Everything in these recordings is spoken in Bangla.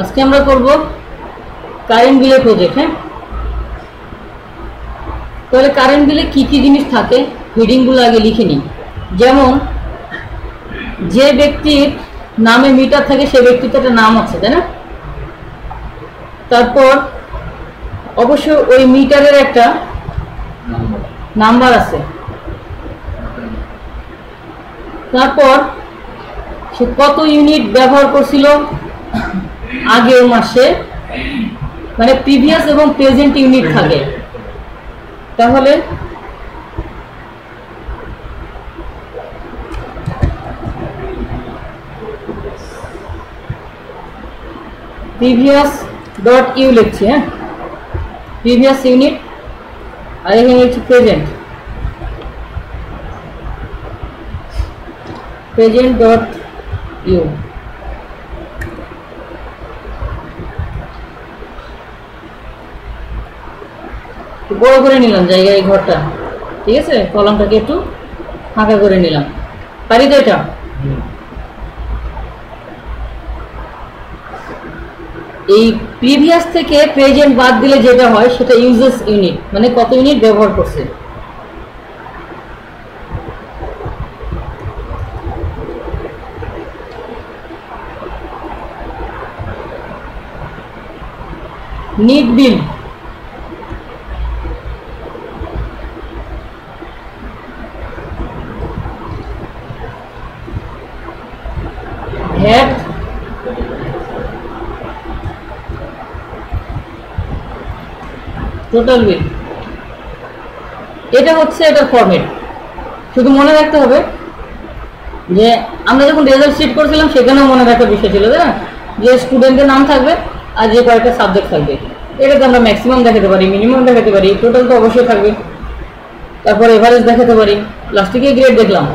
আজকে আমরা করব কারেন্ট বিলের প্রজেক্ট। হ্যাঁ, তাহলে কারেন্ট বিলে কি কি জিনিস থাকে হেডিংগুলো আগে লিখে নিই। যেমন যে ব্যক্তির নামে মিটার থাকে সে ব্যক্তির একটা নাম আছে, তাই না? তারপর অবশ্য ওই মিটারের একটা নাম্বার আছে। তারপর সে কত ইউনিট ব্যবহার করছিল আগের মাসে, মানে প্রিভিয়াস এবং প্রেজেন্ট ইউনিট থাকে। তাহলে প্রিভিয়াস ডট ইউ লিখছি। হ্যাঁ, প্রিভিয়াস ইউনিট, আর এখানে লিখছি প্রেজেন্ট, প্রেজেন্ট ডট ইউ। বড় করে নিলাম জায়গায় এই ঘরটা, ঠিক আছে? কলামটাকে একটু ফাঁকা করে নিলাম, পারি তো এটা? এই প্রিভিয়াস থেকে প্রেজেন্ট বাদ দিলে যেটা হয় সেটা ইউজেস ইউনিট, মানে কত ইউনিট ব্যবহার করছে। নিট বিল, ভ্যাট, টোটাল বিল। এটা হচ্ছে এটার ফরম্যাট। শুধু মনে রাখতে হবে যে আমরা যখন রেজাল্ট শিট করছিলাম সেখানেও মনে রাখার বিষয় ছিল, তাই না? যে স্টুডেন্টের নাম থাকবে আর যে কয়েকটা সাবজেক্ট থাকবে। এটাতে আমরা ম্যাক্সিমাম দেখাতে পারি, মিনিমাম দেখাতে পারি, টোটাল তো অবশ্যই থাকবে, তারপর এভারেজ দেখাতে পারি, লাস্টে গিয়ে গ্রেড দেখলাম।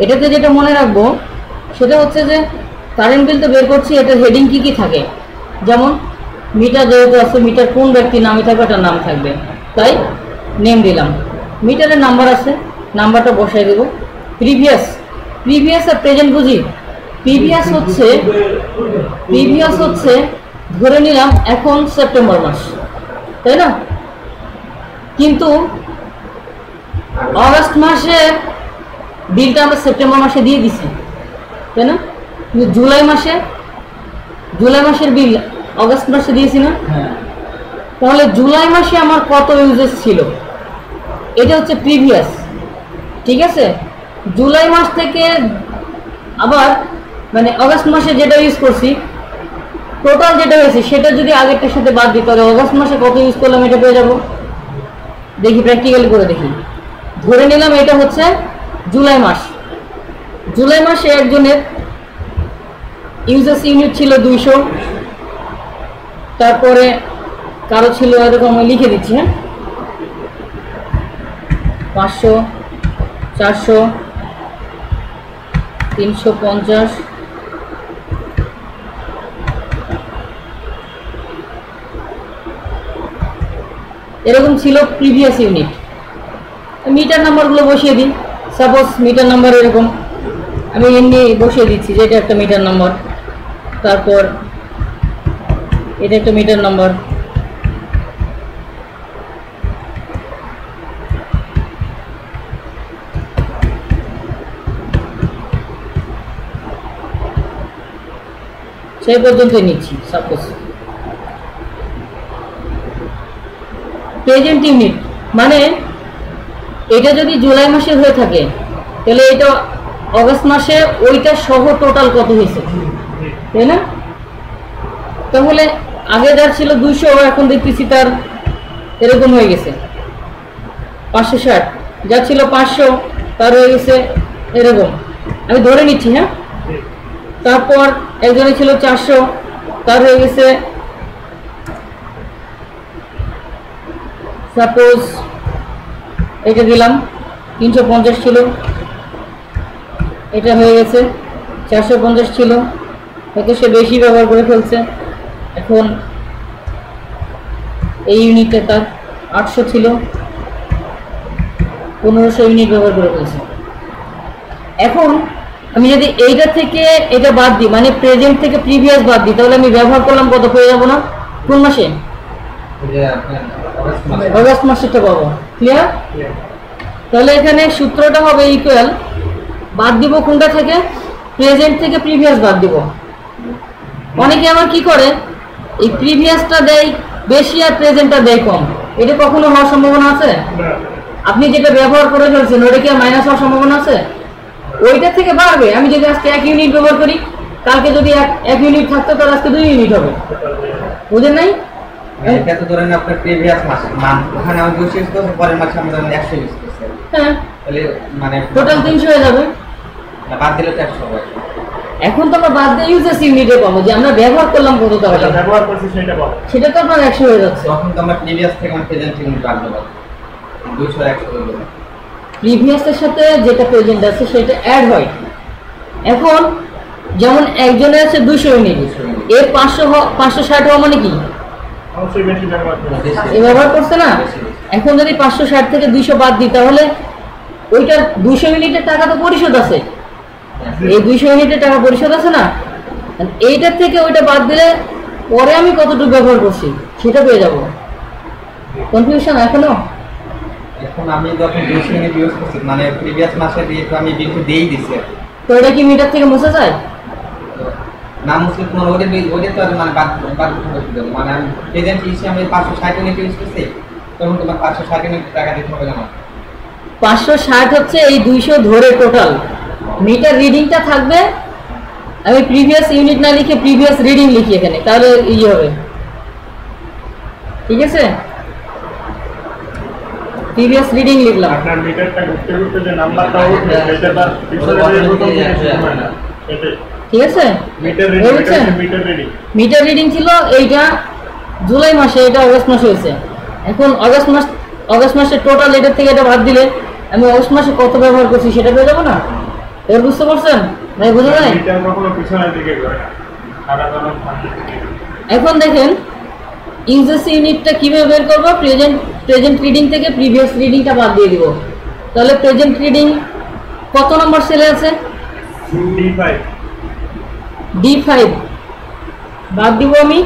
এটাতে যেটা মনে রাখবো সেটা হচ্ছে যে কারেন্ট বিল তো বের করছি, এটা হেডিং কি কি থাকে। যেমন মিটার যেহেতু আছে, মিটার কোন ব্যক্তির নামে থাকবে এটার নাম থাকবে, তাই নেম দিলাম। মিটারের নাম্বার আছে, নাম্বারটা বসাই দেবো। প্রিভিয়াস, প্রিভিয়াস আর প্রেজেন্ট বুঝি। প্রিভিয়াস হচ্ছে ধরে নিলাম এখন সেপ্টেম্বর মাস, তাই না? কিন্তু অগাস্ট মাসে বিলটা আমরা সেপ্টেম্বর মাসে দিয়ে দিছি, তাই না? কিন্তু জুলাই মাসের বিল অগাস্ট মাসে দিয়েছি না? তাহলে জুলাই মাসে আমার কত ইউজেস ছিল, এটা হচ্ছে প্রিভিয়াস, ঠিক আছে? জুলাই মাস থেকে আবার মানে অগাস্ট মাসে যেটা ইউজ করছি টোটাল যেটা হয়েছে সেটা যদি আগেরটার সাথে বাদ দিই তাহলে অগাস্ট মাসে কত ইউজ করলাম এটা পেয়ে যাবো। দেখি প্র্যাকটিক্যালি করে দেখি। ধরে নিলাম এটা হচ্ছে জুলাই মাস। জুলাই মাসে একজনের ইউজেস ইউনিট ছিল 200, তারপরে কারো ছিল এরকম, আমি লিখে দিচ্ছি। হ্যাঁ, 500, 400, 350, এরকম ছিল প্রিভিয়াস ইউনিট। মিটার নাম্বারগুলো বসিয়ে দিই। সাপোজ মিটার নাম্বার এরকম আমি এমনি বসিয়ে দিচ্ছি যে এটা একটা মিটার নাম্বার, তারপর এটা একটা মিটার নাম্বার, সেই পর্যন্ত নিচ্ছি। সাপোজ প্রেজেন্ট ইউনিট মানে এটা যদি জুলাই মাসে হয়ে থাকে তাহলে এটা অগাস্ট মাসে ওইটা সহ টোটাল কত হয়েছে, তাই না? তাহলে আগে যার ছিল 200 এখন দেখতেছি তার এরকম হয়ে গেছে 560, যার ছিল 500 তার হয়ে গেছে এরকম, আমি ধরে নিচ্ছি। হ্যাঁ, তারপর একজনের ছিল 400 তার হয়ে গেছে সাপোজ এটা দিলাম 350 ছিল, এটা হয়ে গেছে 450 ছিল, হয়তো সে বেশি ব্যবহার করে ফেলছে। এখন এই ইউনিটটা তার 800 ছিল, 1500 ইউনিট ব্যবহার করে ফেলছে। এখন আমি যদি এইটা থেকে এটা বাদ দিই, মানে প্রেজেন্ট থেকে প্রিভিয়াস বাদ দিই, তাহলে আমি ব্যবহার করলাম কত পেয়ে যাবো না? কোন মাসে? অগস্ট মাসেরটা পাবো। ক্লিয়ার? তাহলে এখানে সূত্রটা হবে ইকুয়াল, বাদ দিব কোনটা থেকে? প্রেজেন্ট থেকে প্রিভিয়াস বাদ দিব। অনেকে আমার কি করে, এই প্রিভিয়াসটা দেয় বেশি আর প্রেজেন্টটা দেয় কম। এটা কখনো হওয়ার সম্ভাবনা আছে? আপনি যেটা ব্যবহার করে ফেলছেন ওটা কি আর মাইনাস হওয়ার সম্ভাবনা আছে? ওইটা থেকে বাড়বে। আমি যদি আজকে 1 ইউনিট ব্যবহার করি, কালকে যদি 1 ইউনিট থাকতো তাহলে আজকে 2 ইউনিট হবে। বুঝেন নাই? এটা তো ধরেন আপনার প্রিভিয়াস মাস মান, ওখানে আমি 200 ইউজ করব, পরের মাসে আমি ধরেন 100 ইউজ করছি। হ্যাঁ, তাহলে মানে টোটাল 300 হয়ে যাবে। না, বাদ দিলে তো 100 হবে। এখন তো আমরা বাদ দিয়ে ইউজেস ইউনিটে পাবো, যে আমরা ব্যবহার করলাম কত, তাহলে ব্যবহার করছি সেটা পাবো। সেটা তো আপনার 100 হয়ে যাচ্ছে। তখন তো আমরা প্রিভিয়াস থেকে আমরা প্রেজেন্ট ইউনিট বাদ দেব, 200 100 হয়ে যাবে। প্রিভিয়াসের সাথে যেটা প্রেজেন্ট আছে সেটা অ্যাড হয়। এখন যেমন একজনের আছে 200 ইউনিট, এর 560 হওয়া মানে কি? অবশ্যই বেশি ব্যবহার করছি। এ ব্যবহার করছে না? এখন যদি 560 থেকে 200 বাদ দিই, তাহলে ওইটার 200 ইউনিটের টাকা তো পরিশোধ আছে। এই 200 ইউনিটের টাকা পরিশোধ আছে না? এইটার থেকে ওইটা বাদ দিলে পরে আমি কতটুকু ব্যবহার করছি সেটা পেয়ে যাব। কনফিউশন এখনো? এখন আমি যখন 200 ইউনিট ইউজ করছি, মানে প্রিভিয়াস মাসে দিয়ে তো আমি বিল দিয়েই দিছি। তো এটা কি মিটার থেকে মুছে যায়? না মুসলিম কোনো ওদের তো আর মানে বাদ করতে দেবো, মানে আমি প্রেজেন্ট হিসেবে আমি 560 ইউনিট ইউজ করছি, তখন তোমার 560 ইউনিট টাকা দিতে হবে না। 560 হচ্ছে এই 200 ধরে টোটাল। মিটার রিডিংটা থাকবে, আমি প্রিভিয়াস ইউনিট না লিখে প্রিভিয়াস রিডিং লিখি এখানে, তাহলে ইজি হবে। ঠিক আছে, প্রিভিয়াস রিডিং লিখলাম। আপনার মিটারটা ঘুরতে ঘুরতে যে নাম্বারটা উঠবে সেটা তার পিছনে যে প্রথম থেকে শুরু হয় না, সেটাই। ঠিক আছে, মিটার রিডিং মিটার রিডিং ছিল এইটা জুলাই মাসে, এটা অগস্ট মাসে হয়েছে। এখন অগস্ট মাসের টোটাল এটার থেকে এটা বাদ দিলে আমি অগস্ট মাসে কত ব্যবহার করছি সেটা পেয়ে যাবো না? এবার বুঝতে পারছেন ভাই? বুঝে যায়? মিটার কখনো পিছনের দিকে ঘোরে না, সাধারণত সামনের দিকে। এখন দেখেন ইউজেস ইউনিটটা কিভাবে বের করবো? প্রেজেন্ট রিডিং থেকে প্রিভিয়াস রিডিংটা বাদ দিয়ে দিব। তাহলে প্রেজেন্ট রিডিং কত নম্বর সেলে আছে? D5 বাদ দিব আমি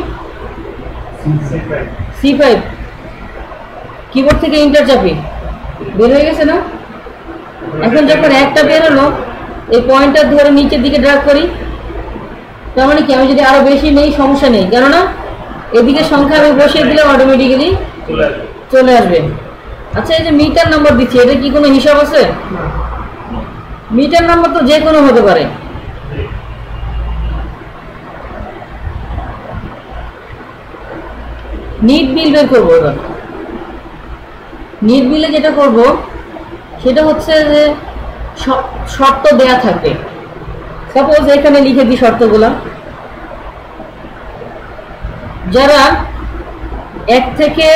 C5। কিবোর্ড থেকে ইন্টার চাপি, বের হয়ে গেছে না? এখন যখন একটা বের হলো, এই পয়েন্টার ধরে নিচের দিকে ড্র্যাগ করি, তার মানে কি আমি যদি আরো বেশি নেই সমস্যা নেই, কেননা এদিকে সংখ্যা আমি বসিয়ে দিলে অটোমেটিক্যালি চলে আসবে। আচ্ছা, এই যে মিটার নাম্বার দিচ্ছি, এটা কি কোনো হিসাব আছে? মিটার নাম্বার তো যে কোনো হতে পারে। নিট বিল বের করবো। এবার নিট বিলে যেটা করব সেটা হচ্ছে যে শর্ত দেয়া থাকবে। সাপোজ এখানে লিখে দিই শর্তগুলো। যারা 1 থেকে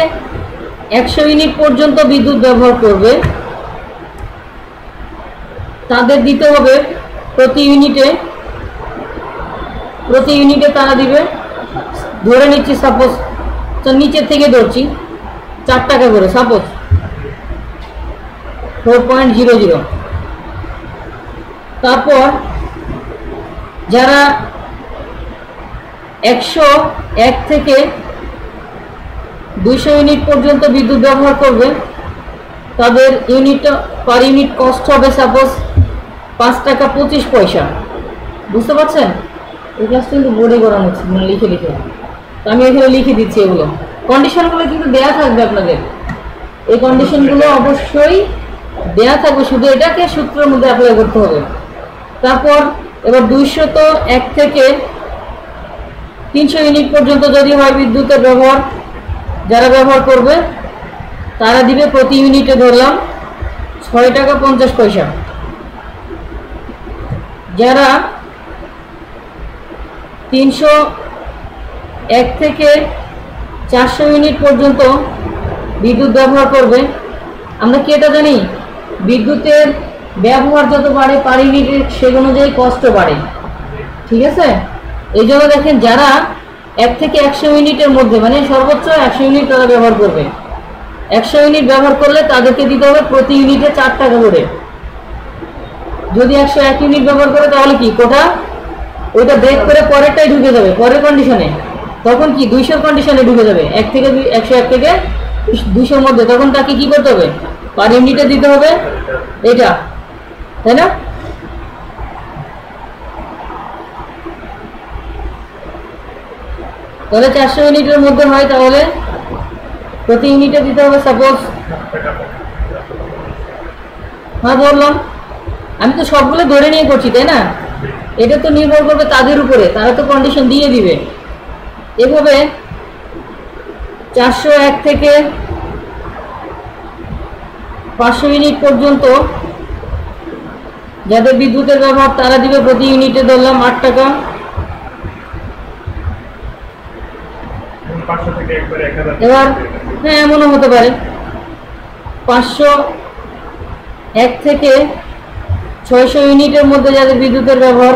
100 ইউনিট পর্যন্ত বিদ্যুৎ ব্যবহার করবে তাদের দিতে হবে প্রতি ইউনিটে তারা দিবে, ধরে নিচ্ছি সাপোজ, তো নিচের থেকে ধরছি 4 টাকা করে, সাপোজ 4.00। তারপর যারা 101 থেকে 200 ইউনিট পর্যন্ত বিদ্যুৎ ব্যবহার করবে তাদের পার ইউনিট কস্ট হবে সাপোজ 5 টাকা 25 পয়সা। বুঝতে পারছেন? এই ক্লাসটা কিন্তু বোর্ডে করানো হচ্ছে, মানে লিখে তো আমি এখানে লিখে দিচ্ছি। এগুলো কন্ডিশনগুলো কিন্তু দেয়া থাকবে আপনাদের, এই কন্ডিশনগুলো অবশ্যই দেয়া থাকবে, শুধু এটাকে সূত্রের মধ্যে অ্যাপ্লাই করতে হবে। তারপর এবার 201 থেকে 300 ইউনিট পর্যন্ত যদি হয় বিদ্যুতের ব্যবহার, যারা ব্যবহার করবে তারা দিবে প্রতি ইউনিটে ধরলাম 6 টাকা 50 পয়সা। যারা 301 থেকে 400 ইউনিট পর্যন্ত বিদ্যুৎ ব্যবহার করবে, আমরা কি এটা জানি? বিদ্যুতের ব্যবহার যত বাড়ে পার ইউনিটের সে অনুযায়ী কষ্ট বাড়ে। ঠিক আছে, এই জন্য দেখেন যারা 1 থেকে 100 ইউনিটের মধ্যে, মানে সর্বোচ্চ 100 ইউনিট তারা ব্যবহার করবে, 100 ইউনিট ব্যবহার করলে তাদেরকে দিতে হবে প্রতি ইউনিটে 4 টাকা করে। যদি 101 ইউনিট ব্যবহার করে তাহলে কি কোটা ওইটা ব্রেক করে পরেরটাই ঢুকে যাবে পরের কন্ডিশনে, তখন কি 200 কন্ডিশনে ঢুকে যাবে 101 থেকে 200 মধ্যে, তখন তাকে কি করতে হবে পার ইউনিটে দিতে হবে এটা, তাই না? তাহলে 400 ইউনিটের মধ্যে হয় তাহলে প্রতি ইউনিটে দিতে হবে সাপোজ, হ্যাঁ বললাম আমি তো সবগুলো ধরে নিয়ে করছি তাই না, এটা তো নির্ভর করবে তাদের উপরে, তারা তো কন্ডিশন দিয়ে দিবে। এভাবে 401 থেকে 500 ইউনিট পর্যন্ত যাদের বিদ্যুতের ব্যবহার তারা দিবে প্রতি ইউনিটে ধরলাম 8 টাকা। 500 থেকে একবারে 1000 এবার হ্যাঁ এমনও হতে পারে 501 থেকে 600 ইউনিটের মধ্যে যাদের বিদ্যুতের ব্যবহার,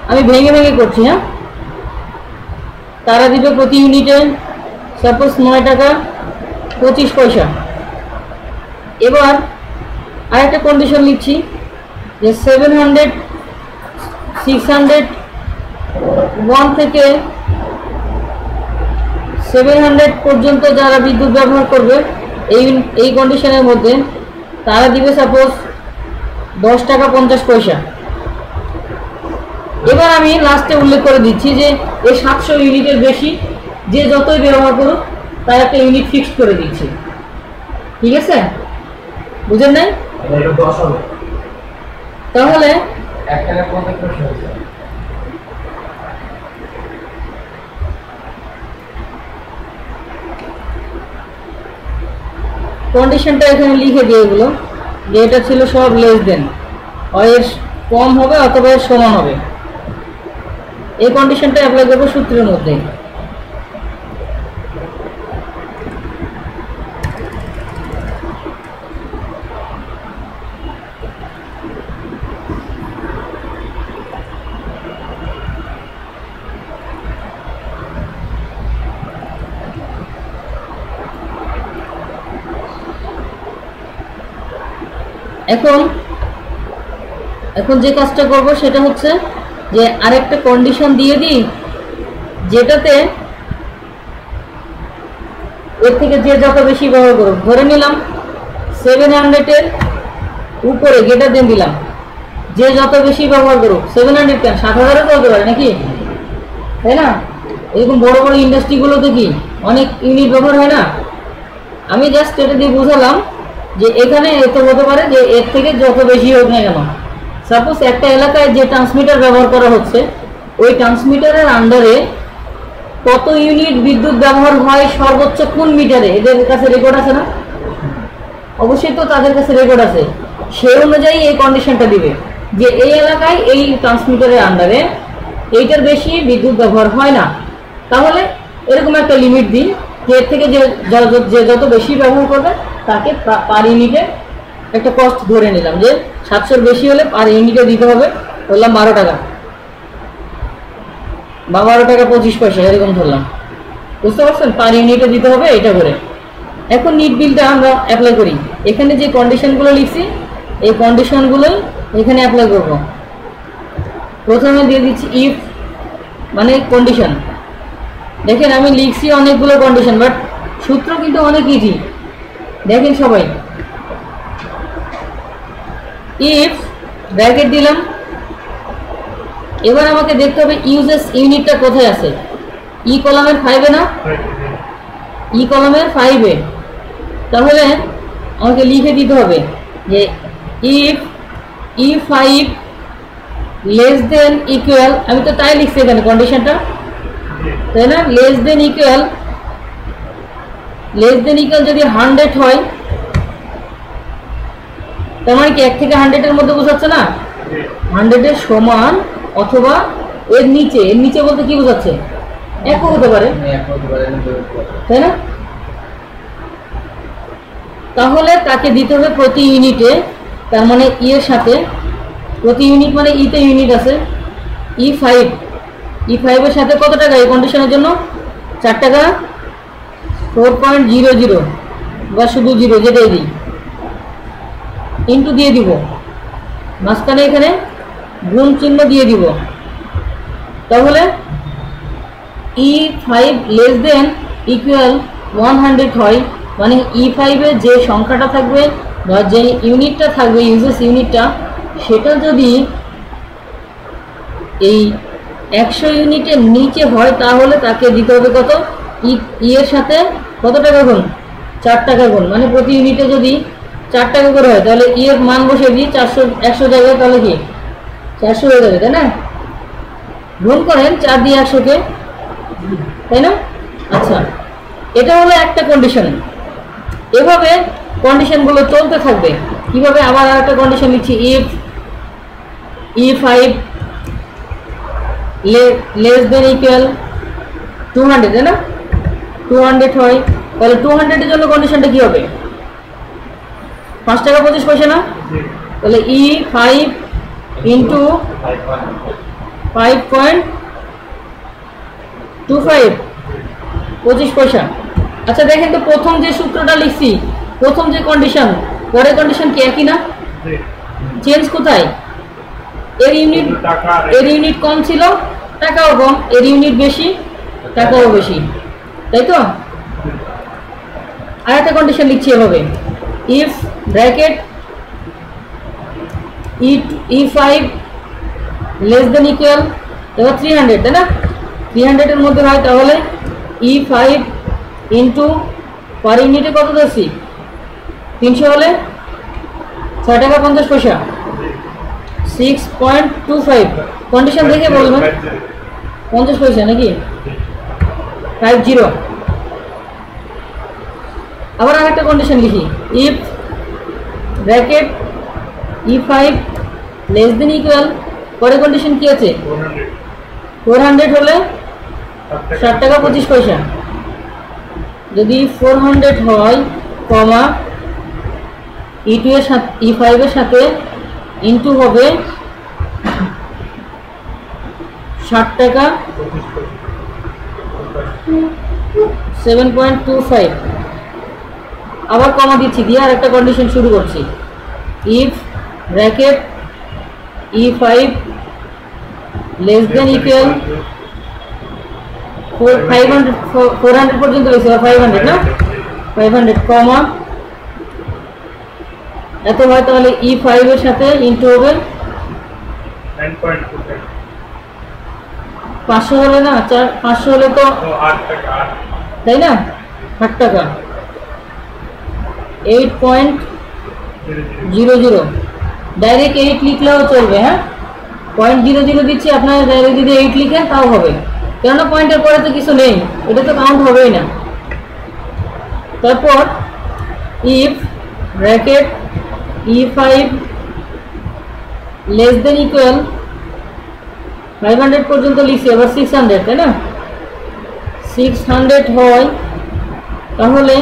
আমি ভেঙে ভেঙে করছি, হ্যাঁ, তারা দিবে প্রতি ইউনিটে সাপোজ 9 টাকা 25 পয়সা। এবার আরেকটা কন্ডিশন লিখছি যে 700 601 থেকে 700 পর্যন্ত যারা বিদ্যুৎ ব্যবহার করবে এই কন্ডিশনের মধ্যে তারা দিবে সাপোজ 10 টাকা 50 পয়সা। এবার আমি লাস্টে উল্লেখ করে দিচ্ছি যে এই 700 ইউনিটের বেশি যে যতই ব্যবহার করুক তার একটা ইউনিট ফিক্সড করে দিচ্ছি, ঠিক আছে? বুঝেন নাই? তাহলে 1 টাকা 50 পয়সা হচ্ছে। কন্ডিশনটা এখানে লিখে দিয়ে এগুলো যে এটা ছিল সব লেস দেন, এর কম হবে অথবা এর সমান হবে, এই কন্ডিশনটা অ্যাপ্লাই করবো সূত্রের মধ্যে। এখন যে কাজটা করব সেটা হচ্ছে যে আরেকটা কন্ডিশন দিয়ে দিই যেটাতে এর থেকে যে যত বেশি ব্যবহার করব, ধরে নিলাম 700 এর উপরে গেটার দিয়ে দিলাম, যে যত বেশি ব্যবহার করুক 700 কেন 7000 করতে পারে নাকি, তাই না? এরকম বড় বড় ইন্ডাস্ট্রিগুলোতে কি অনেক ইউনিট ব্যবহার হয় না, আমি জাস্ট এটা দিয়ে বুঝালাম যে এখানে এত হতে পারে যে এর থেকে যত বেশি হোক না কেন, সাপোজ একটা এলাকায় যে ট্রান্সমিটার ব্যবহার করা হচ্ছে ওই ট্রান্সমিটারের আন্ডারে কত ইউনিট বিদ্যুৎ ব্যবহার হয় সর্বোচ্চ কোন মিটারে, এদের কাছে রেকর্ড আছে না? অবশ্যই তো তাদের কাছে রেকর্ড আছে, সেই অনুযায়ী এই কন্ডিশনটা দিবে যে এই এলাকায় এই ট্রান্সমিটারের আন্ডারে এইটার বেশি বিদ্যুৎ ব্যবহার হয় না, তাহলে এরকম একটা লিমিট দিই যে এর থেকে যে যত বেশি ব্যবহার করবে তাকে পার ইউনিটে একটা কস্ট ধরে নিলাম যে 700 বেশি হলে পার ইউনিটে দিতে হবে বললাম 12 টাকা বা 12 টাকা 25 পয়সা এরকম ধরলাম, বুঝতে পারছেন? পার ইউনিটে দিতে হবে এটা করে। এখন নিট বিলটা আমরা অ্যাপ্লাই করি, এখানে যে কন্ডিশনগুলো লিখছি এই কন্ডিশনগুলোই এখানে অ্যাপ্লাই করব। প্রথমে দিয়ে দিচ্ছি ইফ মানে কন্ডিশন, দেখেন আমি লিখছি অনেকগুলো কন্ডিশন বাট সূত্র কিন্তু অনেক ইজি, দেখেন সবাই। ইফ ব্র্যাকেট দিলাম, এবার আমাকে দেখতে হবে ইউজেস ইউনিটটা কোথায় আছে, ই কলামের 5 এ না, ই কলামের 5 এ, তাহলে আমাকে লিখে দিতে হবে যে if E5 less than equal, আমি তো তাই লিখছি এখানে কন্ডিশনটা, তাই না? লেস দেন ইকুয়াল যদি 100 হয় তার মানে কি 1 থেকে 100 এর মধ্যে বোঝাচ্ছে না, 100 এর সমান অথবা এর নিচে বলতে কি বোঝাচ্ছে, 1 হতে পারে, তাই না? তাহলে তাকে দিতে হবে প্রতি ইউনিটে, তার মানে ই এর সাথে প্রতি ইউনিট মানে ইতে ইউনিট আছে, E5 এর সাথে কত টাকা এই কন্ডিশনের জন্য 4 টাকা 4.00 বা শুধু 0 যেটাই দিই ইন্টু দিয়ে দিব মাঝখানে এখানে গুণ চিহ্ন দিয়ে দিব, তাহলে E5 লেস দেন ইকুয়াল 100 হয়, মানে E5 এর যে সংখ্যাটা থাকবে বা যে ইউনিটটা থাকবে ইউজেস ইউনিটটা, সেটা যদি এই 100 ইউনিটের নিচে হয় তাহলে তাকে দিতে হবে কত, ই এর সাথে কত টাকা গুণ, 4 টাকা গুণ, মানে প্রতি ইউনিটে যদি 4 টাকা করে হয় তাহলে ই এর মান বসে দিই 400, 100 জায়গায় তাহলে কি 400 হয়ে যাবে, তাই না? গুণ করেন 4 দিয়ে 100-কে, তাই না? আচ্ছা, এটা হলো একটা কন্ডিশন। এভাবে কন্ডিশনগুলো চলতে থাকবে। কিভাবে, আবার আরেকটা কন্ডিশন লিখছি, if E5 less than equal 200, তাই না? 200 হয়, তাহলে 200 এর জন্য কন্ডিশনটা কি হবে, 5 টাকা 25 পয়সা না? তাহলে E5 ইন্টু 5.25 25 পয়সা। আচ্ছা দেখেন তো, প্রথম যে সূত্রটা লিখছি, প্রথম যে কন্ডিশন, পরের কন্ডিশন কি একই না? চেঞ্জ কোথায়? এর ইউনিট কম ছিল, টাকাও কম, এর ইউনিট বেশি, টাকাও বেশি, তাই তো? আর একটা কন্ডিশন লিখছি এভাবে, if bracket E5 less than equal, এবার 300, তাই না? 300 এর মধ্যে হয়, তাহলে E5 ইন্টু পার ইউনিটে কত ধরছি, 300 হলে 6 টাকা 50 পয়সা, 6.25। কন্ডিশন দেখে বলবেন 50 পয়সা নাকি, 50। আবার আরেকটা কন্ডিশন লিখি, if bracket E5 less than equal, পরে কন্ডিশন কি আছে, 400 হলে 7 টাকা 25 পয়সা। যদি 400 হয়, কমা E2 এর সাথে E5 এর সাথে ইনটু হবে 7 টাকা 7.25। আবার কমা দিচ্ছি, দিয়ে আর একটা কন্ডিশন শুরু করছি, if bracket E5 less than equal 400 পর্যন্ত রয়েছে, 500 না, 500 কমা এত হয়, তাহলে E5 এর সাথে ইনটু হবে 500 হলে না, 500 হলে তো 8 টাকা, তাই না, 8 টাকা 8.00। ডাইরেক্ট 8 লিখলেও চলবে, হ্যাঁ, 0.00 দিচ্ছি, আপনারা ডাইরেক্ট যদি 8 লিখেন তাও হবে, কেননা পয়েন্টের পরে তো কিছু নেই, এটা তো কাউন্ট হবেই না। তারপর if bracket E5 less than equal 500 পর্যন্ত লিখছি, এবার 600, তাই না? 600 হয়, তাহলে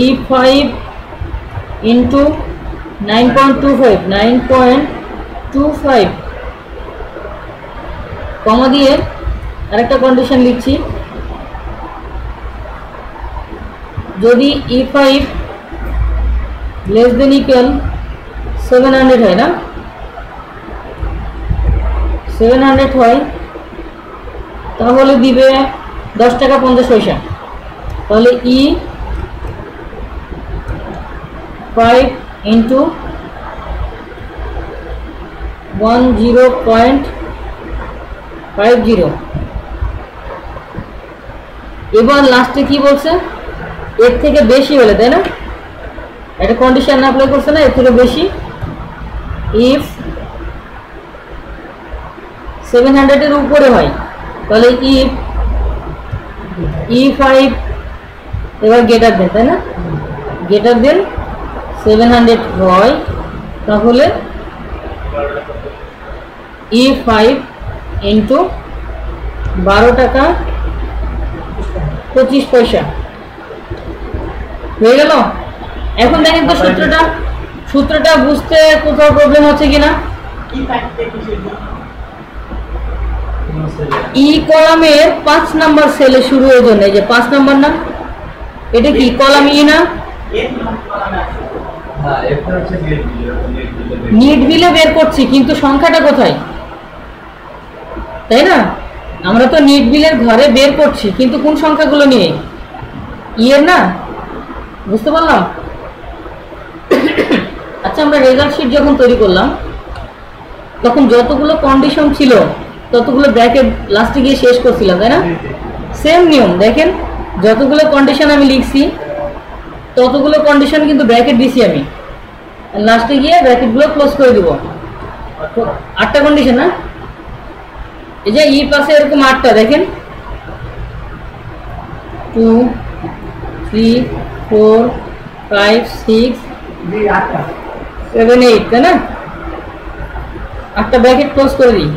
E5 ইন্টু 9.25 কমা দিয়ে আরেকটা কন্ডিশন লিখছি, যদি E5 লেস দেন ইকুয়াল 700 হয় না, 700 হয়, তাহলে দিবে 10 টাকা 50 পয়সা। তাহলে E5 ইন্টু 10.50। এবার লাস্টে কি বলছে, এর থেকে বেশি হলে, তাই না, একটা কন্ডিশন অ্যাপ্লাই করছে না, এর থেকে বেশি, ইফ 700 এর উপরে হয়, তাহলে ইফ E5 এবার গেটার দেন, তাই না, গেটার দেন 700 হয়, তাহলে E5 ইন্টু 12 টাকা 25 পয়সা হয়ে গেল। এখন দেখেন তো সূত্রটা বুঝতে কোথাও প্রবলেম হচ্ছে কিনা। ই কলামের 5 নাম্বার সেলে শুরু হয়ে জন্য, এই যে 5 নাম্বার না, এটা কি কলাম ই না, হ্যাঁ এটা হচ্ছে নেট বিল নিট বিলে বের করছি কিন্তু সংখ্যাটা কোথায়, তাই না? আমরা তো নিট বিলের ঘরে বের করছি কিন্তু কোন সংখ্যাগুলো নিয়ে, এর না, বুঝতে পারলাম? আচ্ছা, আমরা রেজাল্ট শিট যখন তৈরি করলাম তখন যতগুলো কন্ডিশন ছিল ততগুলো ব্র্যাকেট লাস্টে গিয়ে শেষ করছিলাম, তাই না? সেম নিয়ম দেখেন, যতগুলো কন্ডিশন আমি লিখছি ততগুলো কন্ডিশন কিন্তু ব্র্যাকেট দিছি আমি, লাস্টে গিয়ে ব্র্যাকেটগুলো ক্লোজ করে দিব। 8টা কন্ডিশন না, এই যে ই পাশে এরকম 8টা দেখেন, 2 3 4 5 6 7 8, তাই না? 8টা ব্র্যাকেট ক্লোজ করে দিই।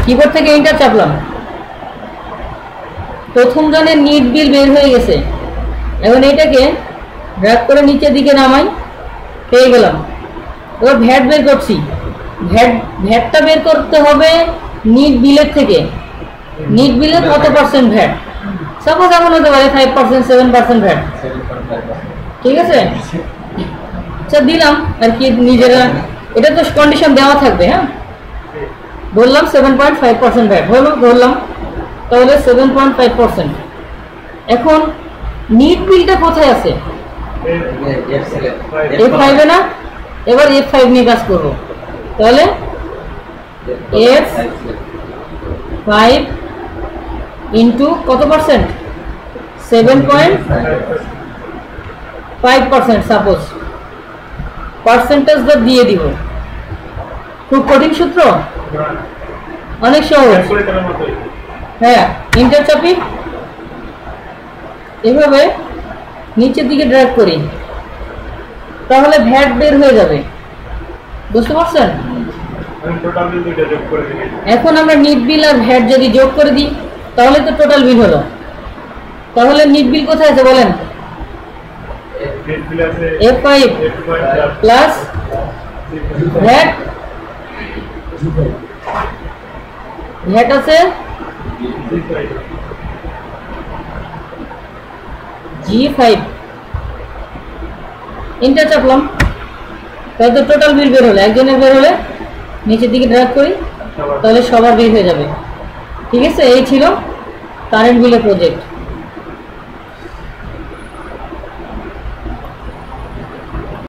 কিবোর্ড থেকে এন্টার চাপলাম, প্রথম জনের নিট বিল বের হয়ে গেছে। এখন এটাকে ড্র্যাগ করে নিচের দিকে নামাই, পেয়ে গেলাম। এবার ভ্যাট বের করছি, ভ্যাটটা বের করতে হবে নিট বিলের থেকে। নিট বিলের কত পার্সেন্ট ভ্যাট? সাপোজ এমন হতে পারে 5% 7% ভ্যাট, ঠিক আছে? আচ্ছা দিলাম আর কি নিজেরা, এটা তো কন্ডিশন দেওয়া থাকবে। হ্যাঁ, বললাম 7.5% ভ্যাট হলো, বললাম তাহলে 7.5%। এখন নিট বিলটা কোথায় আছে? F5 এ না? এবার F5 নিয়ে কাজ করব। তাহলে F5 ইন্টু কত পার্সেন্ট? 7.5%। সাপোজ পার্সেন্টেজটা দিয়ে দিব। খুব কঠিন সূত্র, অনেক সহজ। হ্যাঁ, এন্টার চাপি, এভাবে নিচের দিকে ড্র্যাগ করি, তাহলে ভ্যাট বের হয়ে যাবে। বুঝতে পারছেন? এখন আমরা নিট বিল আর ভ্যাট যদি যোগ করে দিই তাহলে তো টোটাল বিল হলো। তাহলে নিট বিল কোথায় আছে বলেন? F5 প্লাস ভ্যাট, ভ্যাট আছে G5। এন্টার চাপলাম, তাহলে তো টোটাল বিল বের হলো। একজনের বের হলে নিচের দিকে ড্র্যাগ করি, তাহলে সবার বের হয়ে যাবে। ঠিক আছে, এই ছিল কারেন্ট বিলের প্রজেক্ট।